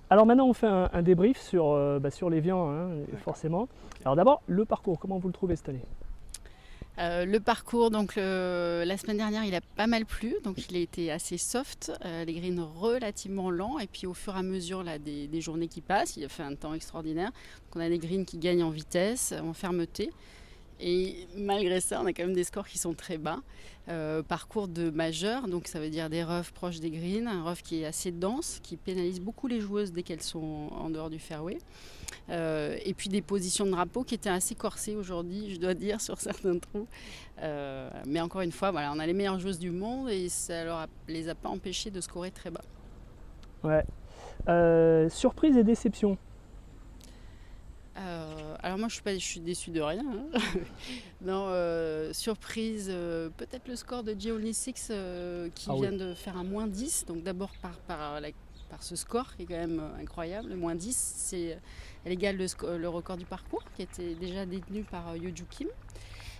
Alors maintenant, on fait un débrief sur l'Évian, hein, forcément. Okay. Alors d'abord, le parcours, comment vous le trouvez cette année? Le parcours, donc la semaine dernière, il a pas mal plu, donc il a été assez soft, les greens relativement lents, et puis au fur et à mesure là, des journées qui passent, il a fait un temps extraordinaire. Donc on a des greens qui gagnent en vitesse, en fermeté, et malgré ça, on a quand même des scores qui sont très bas. Parcours de majeur, donc ça veut dire des roughs proches des greens, un rough qui est assez dense, qui pénalise beaucoup les joueuses dès qu'elles sont en dehors du fairway. Et puis des positions de drapeau qui étaient assez corsées aujourd'hui, je dois dire, sur certains trous. Mais encore une fois, voilà, on a les meilleures joueuses du monde et ça les a pas empêchées de scorer très bas. Ouais. Surprise et déception. Alors moi, je suis déçue de rien. Hein. Non, surprise, peut-être le score de J-Only6 qui vient de faire un moins 10. Donc d'abord par ce score qui est quand même incroyable. Le moins 10, elle égale le record du parcours qui était déjà détenu par Yeoju Kim.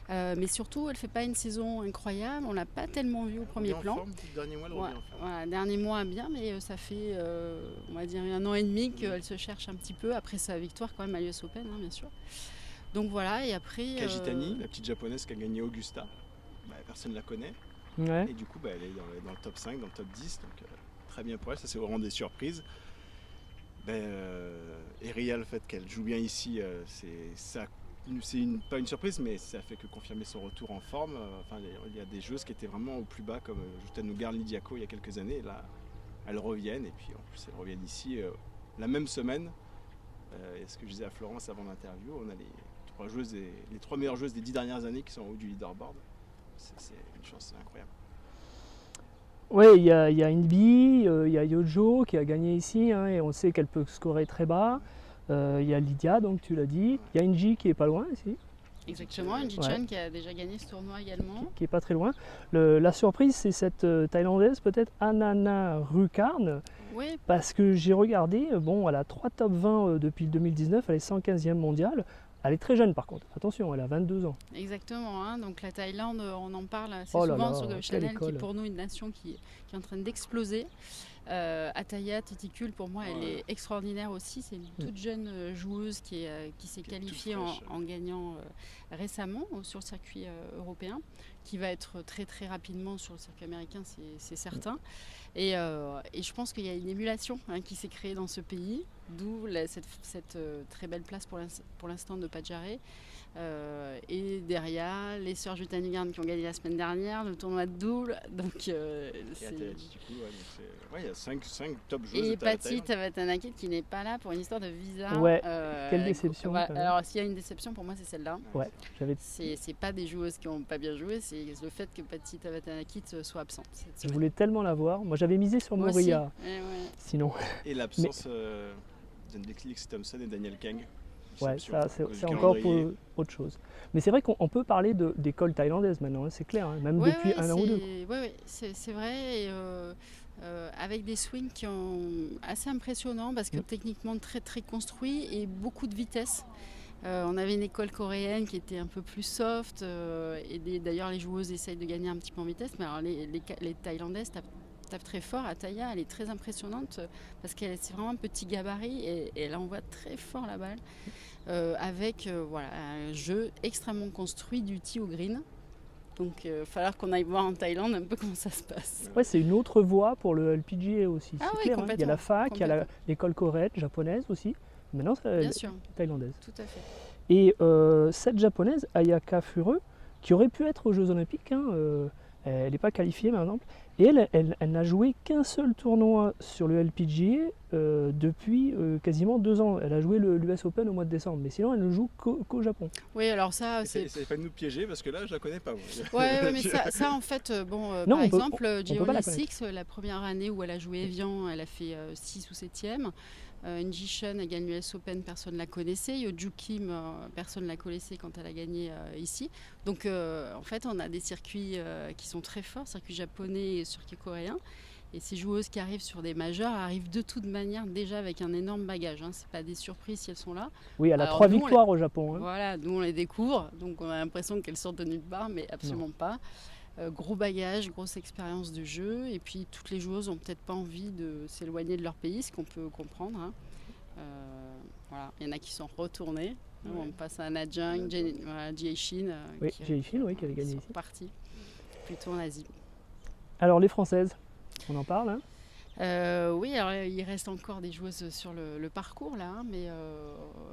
Mais surtout, elle ne fait pas une saison incroyable. On ne l'a pas tellement vue au premier plan. Forme, dernier mois, elle revient en forme. Voilà, dernier mois bien, mais ça fait on va dire 1 an et demi qu'elle se cherche un petit peu après sa victoire quand même à l'US Open, hein, bien sûr. Donc voilà, et après... Kajitani, la petite japonaise qui a gagné Augusta, personne ne la connaît. Ouais. Et du coup, elle est dans le top 5, dans le top 10, donc très bien pour elle, ça c'est vraiment des surprises. Et Ria, le fait qu'elle joue bien ici, pas une surprise, mais ça fait que confirmer son retour en forme. Il y a des joueuses qui étaient vraiment au plus bas, comme Jutanugarn Lidiako il y a quelques années. Et là, elles reviennent, et puis en plus elles reviennent ici la même semaine. Et ce que je disais à Florence avant l'interview, on a les 3 meilleures joueuses des 10 dernières années qui sont en haut du leaderboard. C'est une chance incroyable. Oui, il y a Inbi, il y a Yojo qui a gagné ici, hein, et on sait qu'elle peut scorer très bas. Il y a Lydia, donc tu l'as dit. Il y a Inji qui est pas loin ici. Exactement, Inji Chen qui a déjà gagné ce tournoi également. Qui est pas très loin. La surprise, c'est cette Thaïlandaise, peut-être Anana Rukarn. Oui. Parce que j'ai regardé, elle a 3 top 20 depuis 2019, elle est 115e mondiale. Elle est très jeune par contre, attention, elle a 22 ans. Exactement, hein. Donc la Thaïlande, on en parle assez souvent sur Golf Channel, qui est pour nous une nation qui est en train d'exploser. Ataya Titikul, pour moi, elle est extraordinaire aussi. C'est une toute jeune joueuse qui s'est qualifiée en gagnant récemment sur le circuit européen, qui va être très très rapidement sur le circuit américain, c'est certain. Et je pense qu'il y a une émulation qui s'est créée dans ce pays, d'où cette très belle place pour l'instant de Pajaré. Et derrière, les sœurs Jutanugarn qui ont gagné la semaine dernière, le tournoi de double. Donc, il y a 5 top joueuses. Et Patti Tavatanakit qui n'est pas là pour une histoire de visa. Ouais, quelle déception. Alors, s'il y a une déception, pour moi, c'est celle-là. Ouais, c'est pas des joueuses qui n'ont pas bien joué, c'est le fait que Patti Tavatanakit soit absente. Je voulais tellement la voir. Moi, j'avais misé sur Moria. Sinon. Et l'absence d'Elix Thompson et Daniel Kang. Ouais, ça c'est encore pour autre chose. Mais c'est vrai qu'on peut parler d'école thaïlandaise maintenant, hein, c'est clair, hein, même depuis un an ou deux. Oui, c'est vrai. Et, avec des swings qui sont assez impressionnants parce que techniquement très très construits et beaucoup de vitesse. On avait une école coréenne qui était un peu plus soft et d'ailleurs les joueuses essayent de gagner un petit peu en vitesse, mais alors les Thaïlandaises tape très fort. Ataya, elle est très impressionnante parce qu'elle c'est vraiment un petit gabarit et elle envoie très fort la balle avec un jeu extrêmement construit du tee au green. Donc il va falloir qu'on aille voir en Thaïlande un peu comment ça se passe. Ouais, c'est une autre voie pour le LPGA aussi. Ah c'est oui, clair, hein. Il y a la fac, il y a l'école coréenne, japonaise aussi. Maintenant, c'est thaïlandaise. Tout à fait. Et cette japonaise, Ayaka Fureux, qui aurait pu être aux Jeux Olympiques, hein, elle n'est pas qualifiée par exemple, et elle n'a joué qu'un seul tournoi sur le LPGA depuis quasiment 2 ans. Elle a joué l'US Open au mois de décembre, mais sinon elle ne joue qu'au Japon. Oui, alors ça c'est pas de nous piéger parce que là je la connais pas. Ouais, mais ça en fait, par exemple, J-Only6, la première année où elle a joué Evian, elle a fait 6 ou 7e. Inji Chen a gagné l'US Open, personne ne la connaissait. Yeoju Kim, personne ne la connaissait quand elle a gagné ici. Donc en fait, on a des circuits qui sont très forts, circuits japonais et circuits coréens. Et ces joueuses qui arrivent sur des majeurs arrivent de toute manière déjà avec un énorme bagage. Hein. Ce n'est pas des surprises si elles sont là. Oui, elle a 3 victoires au Japon. Hein. Voilà, nous on les découvre, donc on a l'impression qu'elles sortent de nulle part, mais absolument pas. Gros bagage, grosse expérience de jeu. Et puis toutes les joueuses n'ont peut-être pas envie de s'éloigner de leur pays, ce qu'on peut comprendre. Hein. Voilà. Il y en a qui sont retournés. Ouais. On passe à Najang, Jiaixin, Oui, Jiaixin, oui, qui avait gagné sont ici. partis plutôt en Asie. Alors les Françaises, on en parle hein. Oui, alors il reste encore des joueuses sur le parcours là, hein, mais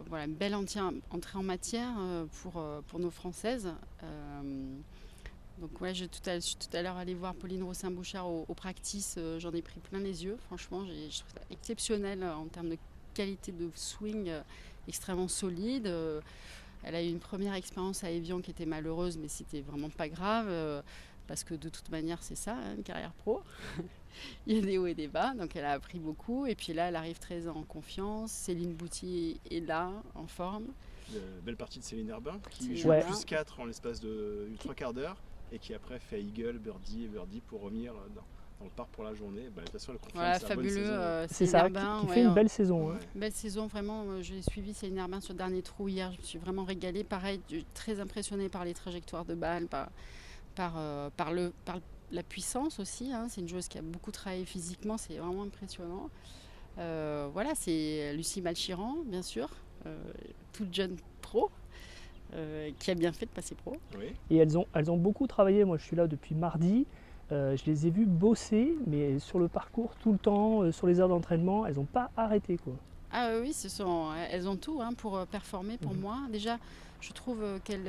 voilà, une belle entrée en matière pour nos Françaises. Donc ouais, je suis tout à l'heure allée voir Pauline Rossin-Bouchard au practice, j'en ai pris plein les yeux. Franchement, je trouve ça exceptionnel en termes de qualité de swing, extrêmement solide. Elle a eu une première expérience à Évian qui était malheureuse, mais c'était vraiment pas grave, parce que de toute manière c'est ça, hein, une carrière pro. Il y a des hauts et des bas, donc elle a appris beaucoup. Et puis là, elle arrive très en confiance. Céline Boutier est là, en forme. Belle partie de Céline Herbin qui Céline joue Herbin. plus 4 en l'espace de 3 quarts d'heure et qui après fait eagle, birdie et birdie pour revenir dans le parc pour la journée. Bah, de toute façon, elle confirme Voilà, sa bonne fabuleux. saison. C'est Céline ça, Herbin, qui ouais, fait une belle saison. Hein. Ouais. belle saison, vraiment. J'ai suivi Céline Herbin sur le dernier trou hier. Je me suis vraiment régalée. Pareil, très impressionnée par les trajectoires de balles, par la puissance aussi. Hein. C'est une joueuse qui a beaucoup travaillé physiquement. C'est vraiment impressionnant. Voilà, c'est Lucie Malchiran, bien sûr, toute jeune pro, qui a bien fait de passer pro. Oui. Et elles ont beaucoup travaillé. Moi, je suis là depuis mardi. Je les ai vues bosser, mais sur le parcours tout le temps, sur les heures d'entraînement, elles n'ont pas arrêté, quoi. Ah oui, elles ont tout hein, pour performer pour Mhm. moi. Déjà, je trouve qu'elles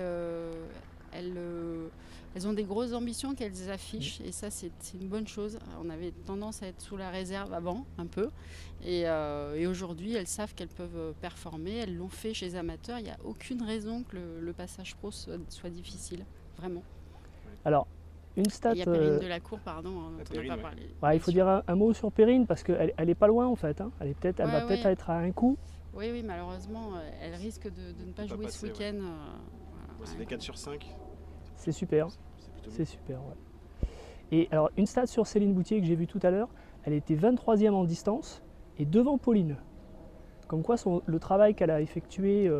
ont des grosses ambitions qu'elles affichent et ça c'est une bonne chose. On avait tendance à être sous la réserve avant, un peu. Et aujourd'hui, elles savent qu'elles peuvent performer. Elles l'ont fait chez les amateurs. Il n'y a aucune raison que le passage pro soit difficile, vraiment. Alors, une Et stat. il y a Perrine Delacour, pardon, dont on n'a Perrine, pas ouais. parlé. Il faut dire un mot sur Perrine parce qu'elle est pas loin en fait. Hein. Elle Ouais, va peut-être ouais. être à un coup. Oui, malheureusement, elle risque de ne pas jouer ce passer, ouais. week-end. Bon, c'est des 4 sur 5. C'est super. C'est plutôt C'est super, ouais. Et alors, une stat sur Céline Boutier que j'ai vue tout à l'heure, elle était 23e en distance et devant Pauline. Comme quoi, le travail qu'elle a effectué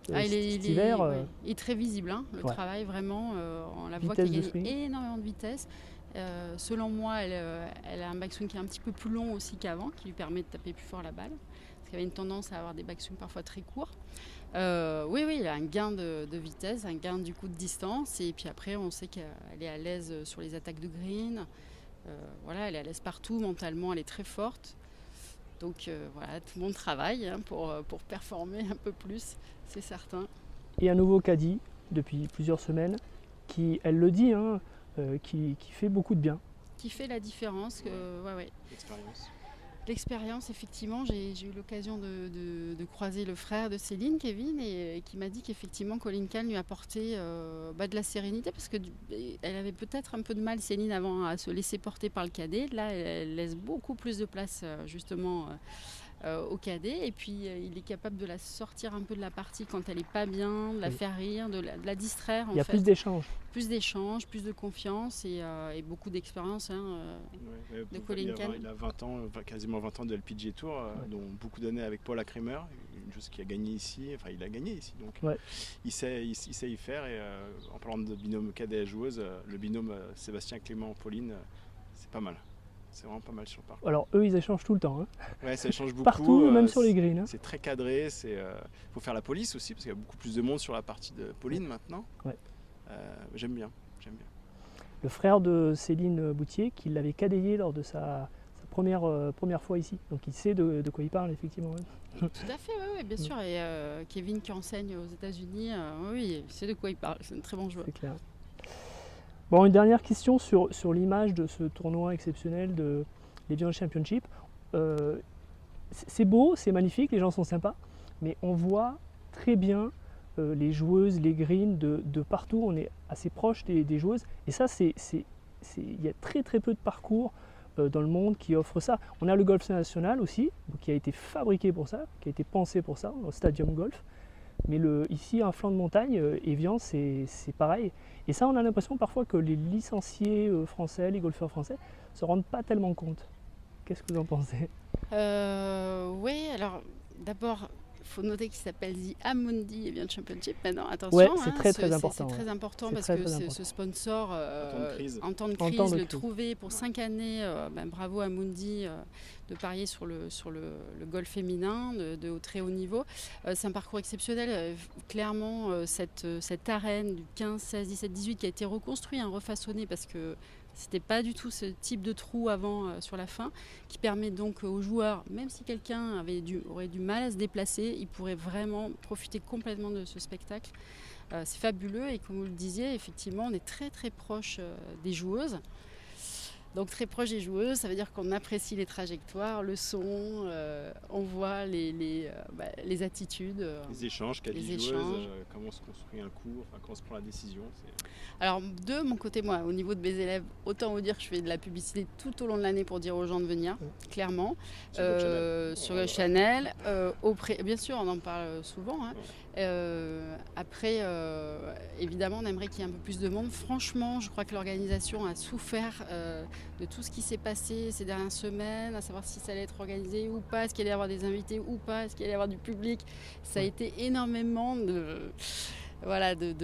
cet hiver. Il est très visible, hein, le Ouais. travail, vraiment. On la voit Vitesse qu'elle de gagne swing. énormément de vitesse. Selon moi, elle a un backswing qui est un petit peu plus long aussi qu'avant, qui lui permet de taper plus fort la balle. Parce qu'elle avait une tendance à avoir des backswings parfois très courts. Oui, il a un gain de vitesse, un gain du coup de distance. Et puis après, on sait qu'elle est à l'aise sur les attaques de green. Voilà, elle est à l'aise partout, mentalement, elle est très forte. Donc voilà, tout le monde travaille hein, pour performer un peu plus, c'est certain. Et un nouveau caddie depuis plusieurs semaines qui, elle le dit, hein, qui fait beaucoup de bien. Qui fait la différence. Ouais. L'expérience. L'expérience, effectivement, j'ai eu l'occasion de croiser le frère de Céline, Kevin, et qui m'a dit qu'effectivement Colin Kane lui apportait de la sérénité parce qu'elle avait peut-être un peu de mal, Céline, avant à se laisser porter par le cadet. Là, elle laisse beaucoup plus de place justement au cadet et puis il est capable de la sortir un peu de la partie quand elle n'est pas bien, de la faire rire, de la distraire. Il y a plus d'échanges. Plus d'échanges, plus de confiance et beaucoup d'expérience. De Colin Kane. Il a 20 ans, quasiment 20 ans de LPGA Tour, dont beaucoup d'années avec Paul Kramer, une chose qui a gagné ici, enfin il a gagné ici, donc il sait y faire. Et en parlant de binôme cadet joueuse, le binôme Sébastien Clément-Pauline, c'est pas mal. C'est vraiment pas mal sur le parcours. Alors eux, ils échangent tout le temps. Hein. Ouais, ça change beaucoup. Partout, même sur les greens. Hein. C'est très cadré. Il faut faire la police aussi, parce qu'il y a beaucoup plus de monde sur la partie de Pauline maintenant. Ouais. J'aime bien. Le frère de Céline Boutier, qui l'avait cadayé lors de sa première fois ici. Donc il sait de quoi il parle, effectivement. Ouais. Tout à fait, oui, bien sûr. Et Kevin qui enseigne aux États-Unis, oui, il sait de quoi il parle. C'est un très bon joueur. C'est clair. Bon, une dernière question sur l'image de ce tournoi exceptionnel de l'Evian Championship. C'est beau, c'est magnifique, les gens sont sympas, mais on voit très bien les joueuses, les greens de partout. On est assez proche des joueuses. Et ça, il y a très très peu de parcours dans le monde qui offrent ça. On a le Golf National aussi, qui a été fabriqué pour ça, qui a été pensé pour ça, au Stadium Golf. Mais ici, un flanc de montagne, Évian, c'est pareil. Et ça, on a l'impression parfois que les licenciés français, les golfeurs français, ne se rendent pas tellement compte. Qu'est-ce que vous en pensez ? Oui, alors d'abord, faut noter qu'il s'appelle The Amundi Evian Championship maintenant. Attention, Ouais, c'est très important. C'est très important C'est parce très, que très important. ce sponsor, en temps de En crise, temps de le crise. trouver pour 5 années, bravo à Amundi de parier sur le golf féminin de très haut niveau. C'est un parcours exceptionnel. Clairement, cette arène du 15, 16, 17, 18 qui a été reconstruit, refaçonné parce que c'était pas du tout ce type de trou avant sur la fin, qui permet donc aux joueurs, même si quelqu'un aurait du mal à se déplacer, il pourrait vraiment profiter complètement de ce spectacle. C'est fabuleux et comme vous le disiez, effectivement, on est très très proche des joueuses. Donc très proche des joueuses, ça veut dire qu'on apprécie les trajectoires, le son, on voit les attitudes. Les échanges qu'a dit les joueuse, échanges. comment se construit un cours, comment se prend la décision. Alors de mon côté, moi, au niveau de mes élèves, autant vous dire que je fais de la publicité tout au long de l'année pour dire aux gens de venir, clairement. Sur Chanel, bien sûr, on en parle souvent. Après, évidemment, on aimerait qu'il y ait un peu plus de monde. Franchement, je crois que l'organisation a souffert de tout ce qui s'est passé ces dernières semaines, à savoir si ça allait être organisé ou pas, est-ce qu'il allait y avoir des invités ou pas, est-ce qu'il allait y avoir du public. Ça a été énormément de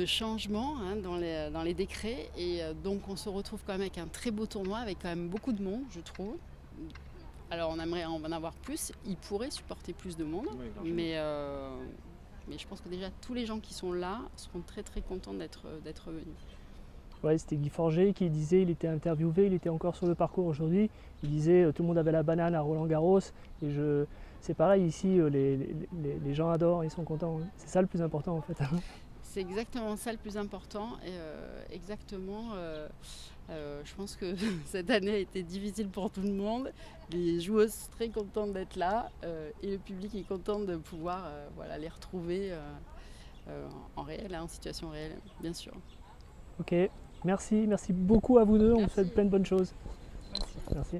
changements dans les décrets. Et donc, on se retrouve quand même avec un très beau tournoi, avec quand même beaucoup de monde, je trouve. Alors, on aimerait en avoir plus. Il pourrait supporter plus de monde, mais je pense que déjà tous les gens qui sont là seront très très contents d'être venus. Ouais, c'était Guy Forget qui disait, il était interviewé, il était encore sur le parcours aujourd'hui, il disait tout le monde avait la banane à Roland-Garros et c'est pareil ici, les gens adorent, ils sont contents, c'est ça le plus important en fait. C'est exactement ça le plus important et je pense que cette année a été difficile pour tout le monde. Les joueuses sont très contentes d'être là et le public est content de pouvoir les retrouver en réel, en situation réelle, bien sûr. Ok, merci beaucoup à vous deux, on vous souhaite plein de bonnes choses. Merci. Merci.